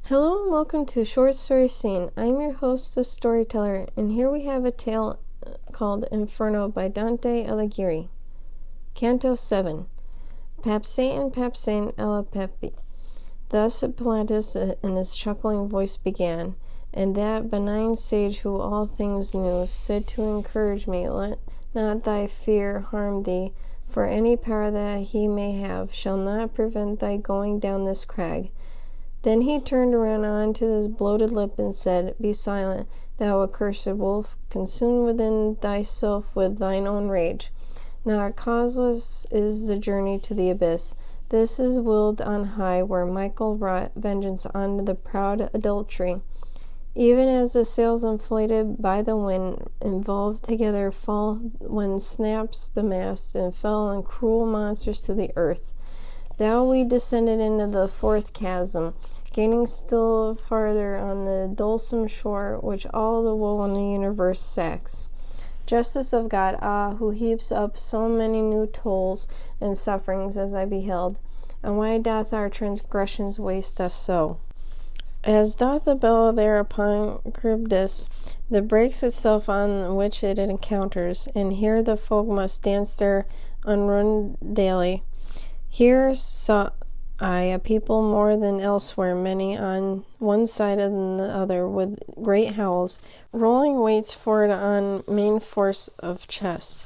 Hello and welcome to Short Story Scene. I'm your host, the storyteller, and here we have a tale called Inferno by Dante Alighieri. Canto 7. Papsaint alla pepi. Thus Platus in his chuckling voice began, and that benign sage who all things knew said to encourage me, let not thy fear harm thee, for any power that he may have shall not prevent thy going down this crag. Then he turned around onto his bloated lip and said, Be silent, thou accursed wolf, consumed within thyself with thine own rage. Not causeless is the journey to the abyss. This is willed on high, where Michael wrought vengeance on the proud adultery. Even as the sails inflated by the wind, involved together, fall when snaps the mast, and fell in cruel monsters to the earth. Thou we descended into the fourth chasm, gaining still farther on the dulcet shore which all the woe in the universe sacks. Justice of God, who heaps up so many new tolls and sufferings as I beheld, and why doth our transgressions waste us so? As doth the billow there upon Charybdis, that breaks itself on which it encounters, and here the folk must dance their unruined daily. Here saw I a people more than elsewhere, many on one side and the other, with great howls, rolling weights forward on main force of chest.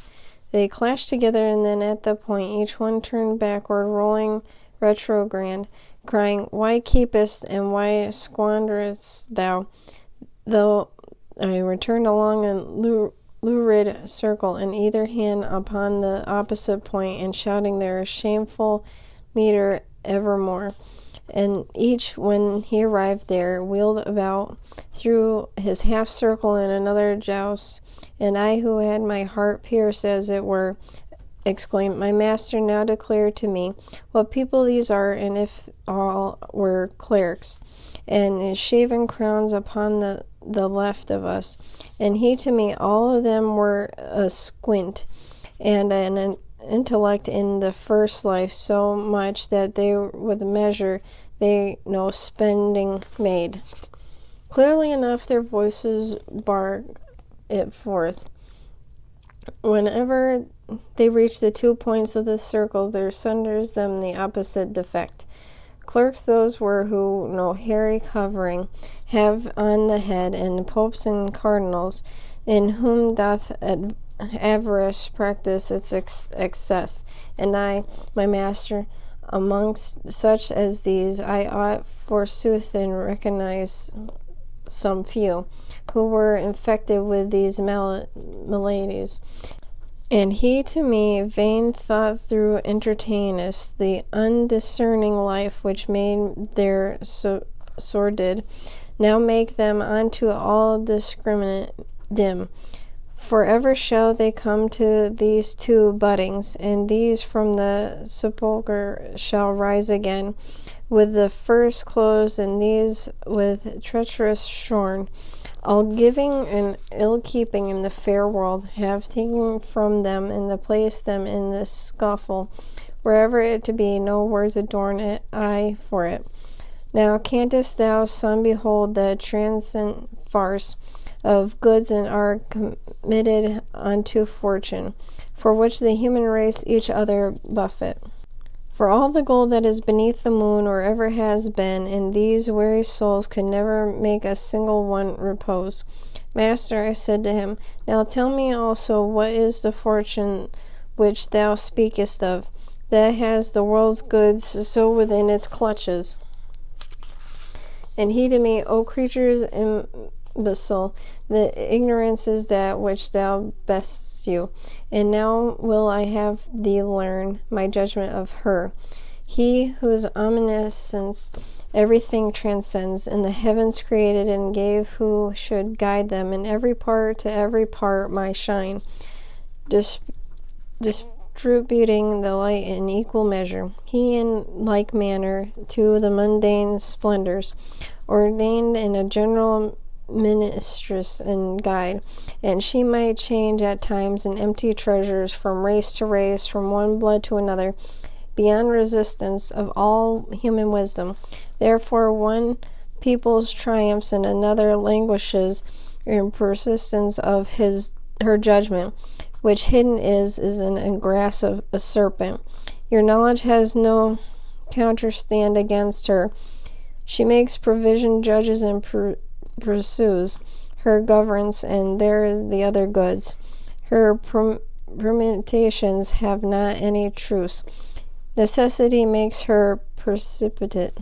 They clashed together, and then at the point each one turned backward, rolling retrograde, crying, Why keepest and why squanderest thou? Though I returned along a lurid circle in either hand upon the opposite point, and shouting their shameful meter evermore. And each, when he arrived there, wheeled about through his half circle in another joust, and I, who had my heart pierced as it were, exclaimed, My master, now declare to me what people these are, and if all were clerics, and shaven crowns upon the left of us. And he to me, all of them were a squint, and an intellect in the first life, so much that they with measure they no spending made. Clearly enough their voices bark it forth. Whenever they reach the 2 points of the circle, there sunders them the opposite defect. Clerks those were who no hairy covering have on the head, and popes and cardinals, in whom doth avarice practice its excess. And I, my master, amongst such as these, I ought forsooth and recognize some few, who were infected with these maladies. And he to me, vain thought through entertainest, the undiscerning life which made their sordid, now make them unto all discriminate dim. Forever shall they come to these two buddings, and these from the sepulchre shall rise again, with the first closed, and these with treacherous shorn. All giving and ill keeping in the fair world have taken from them and placed them in the scuffle, wherever it to be no words adorn it, I for it. Now canst thou, son, behold the transient farce of goods and are committed unto fortune, for which the human race each other buffet. For all the gold that is beneath the moon, or ever has been, in these weary souls could never make a single one repose. Master, I said to him, now tell me also what is the fortune which thou speakest of, that has the world's goods so within its clutches. And he to me, O creatures imbecile, the ignorance is that which thou bestest you. And now will I have thee learn my judgment of her, he whose omniscience everything transcends, and the heavens created and gave, who should guide them in every part to every part my shine, distributing the light in equal measure. He in like manner to the mundane splendors ordained in a general mistress and guide, and she might change at times in empty treasures from race to race, from one blood to another, beyond resistance of all human wisdom. Therefore one people's triumphs, and another languishes in persistence of her judgment, which hidden is in a grasp of a serpent. Your knowledge has no counterstand against her. She makes provision, judges, and pursues. Her governs, and there is the other goods. Her permutations have not any truce. Necessity makes her precipitate.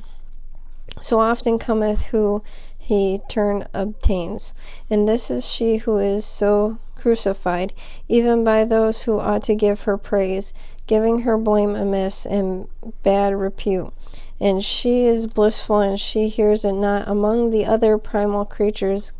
So often cometh who he turn obtains. And this is she who is so crucified, even by those who ought to give her praise, giving her blame amiss and bad repute. And she is blissful, and she hears it not among the other primal creatures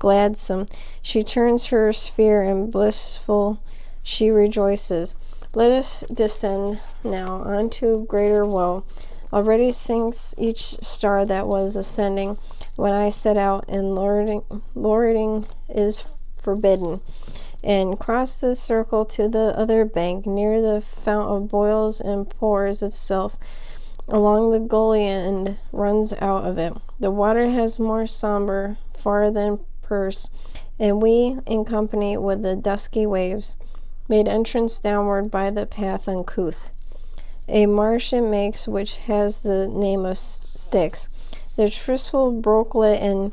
gladsome. She turns her sphere, and blissful she rejoices. Let us descend now unto greater woe. Already sinks each star that was ascending when I set out, and lording is forbidden. And cross the circle to the other bank, near the fount of boils and pours itself along the gully and runs out of it. The water has more somber far than purse, and we, in company with the dusky waves, made entrance downward by the path uncouth. A marsh it makes, which has the name of Styx. The tristful brooklet, and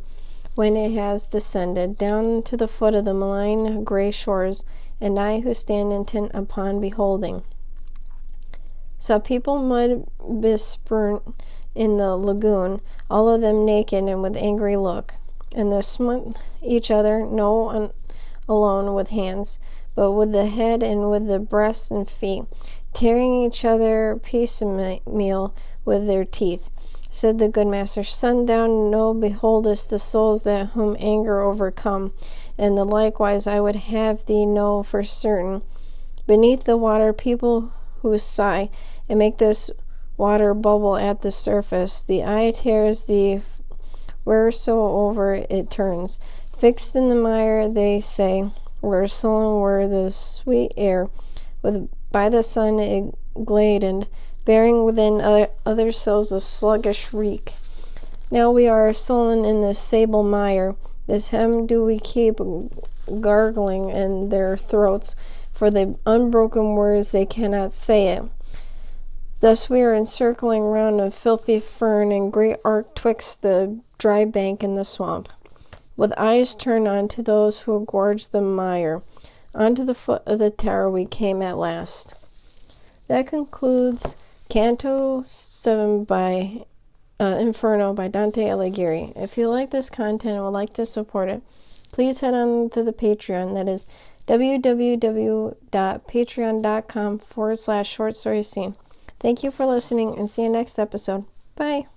when it has descended down to the foot of the malign grey shores, and I who stand intent upon beholding, saw people mud besprent in the lagoon, all of them naked and with angry look, and they smote each other, no alone with hands, but with the head and with the breasts and feet, tearing each other piecemeal with their teeth. Said the good master, Son, thou beholdest the souls that whom anger overcome, and the likewise I would have thee know for certain. Beneath the water, people who sigh, and make this water bubble at the surface. The eye tears thee wheresoever it turns. Fixed in the mire, they say, where sullen were the sweet air, with by the sun gladdened, bearing within other souls of sluggish reek. Now we are sullen in this sable mire. This hem do we keep gargling in their throats, for the unbroken words they cannot say it. Thus we are encircling round a filthy fern and great arc twixt the dry bank and the swamp, with eyes turned on to those who gorge the mire. Onto the foot of the tower we came at last. That concludes Canto 7 by Inferno by Dante Alighieri. If you like this content and would like to support it, please head on to the Patreon. That is www.patreon.com/short story scene. Thank you for listening, and see you next episode. Bye.